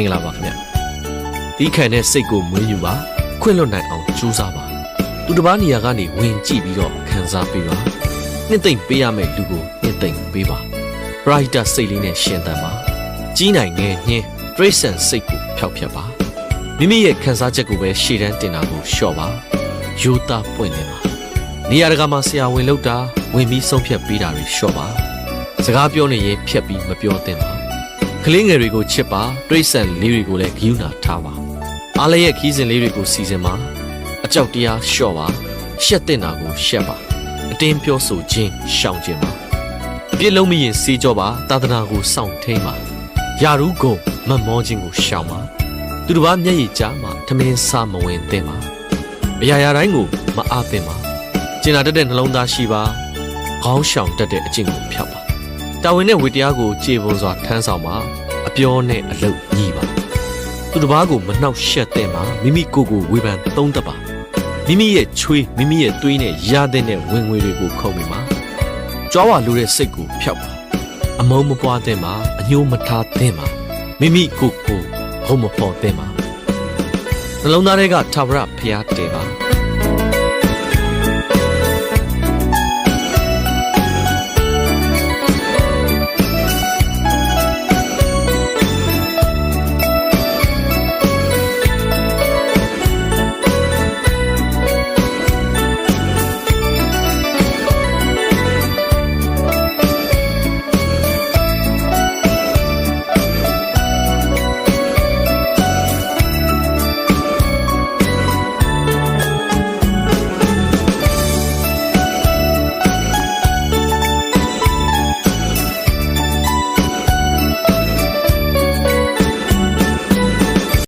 င်္ဂလာပါခင်ဗျတီးခံတဲ့စိတ်ကိုမွေးယူပါခွင့်လွတ်နိုင်အောင်ကြိုးစားပါသူတစ်ပါးနေရာကနေဝင်ကြည့်ပြီးတော့ခံစားပေးပါနှစ်သိမ့်ပေးရမယ့်လူကိုနှစ်သိမ့်ပေးပါပရိုက်တာစိတ်လေးနဲ့ရှင်သန်ပါကြီးနိုင်ငယ်ညင်းတရိတ်ဆန်စိတ်ကိုဖျောက်ဖျက်ပါမိမိရဲ့ခံစားချက်ကိုပဲရှေ့တန်းတင်တာကိုလျှော့ပါယူသားပွင့်နေပါနေရာတကာမှာဆရာဝန်လောက်တာဝင်ပြီးဆုံးဖြတ်ပေးတာတွေလျှော့ပါစကားပြောနေရင်ဖြတ်ပြီးမပြောသင့်ပါကလေးငယ်တွေကိုချစ်ပါတရိတ်ဆန်လေးတွေကိုလည်းဂရုဏာထားပါအားလည်းရဲ့ခီးစဉ်လေးတွေကိုစီစဉ်ပါအကြောက်တရားလျှော့ပါရှက်တင်တာကိုရှက်ပါအတင်းပြောဆိုခြင်းရှောင်ခြင်းပါအပြစ်လုံးမရင်စေးကြောပါသာသနာကိုစောင့်ထိန်ပါယာရုကိုမမောခြင်းကိုရှောင်ပါသူတစ်ပါးမျက်ရည်ကြားမှာထမင်းစားမဝင်သင့်ပါအရာရာတိုင်းကိုမအားသင့်ပါကျင်နာတတ်တဲ့နှလုံးသားရှိပါခေါင်းရှောင်တတ်တဲ့အကျင့်ကိုဖျောက်ပါတာဝန်နဲ့ဝေတရားကိုကြေပွန်စွာထမ်းဆောင်ပါအပြောနဲ့အလုပ်ညီပါသူတစ်ပါးကိုမနှောက်ယှက်သင့်ပါမိမိကိုယ်ကိုဝေဖန်သုံးသပ်ပါမိမိရဲ့ချွေးမိမိရဲ့သွေးနဲ့ရတဲ့ဝင်ငွေတွေကိုခုံမိပါကြွားဝါလိုတဲ့စိတ်ကိုဖျောက်ပါအမုန်းမပွားသင့်ပါအညှိုးမထားသင့်ပါမိမိကိုယ်ကိုဘုံမပေါ်သင့်ပါနှလုံးသားထဲကထာဝရဘုရားတည်ပါ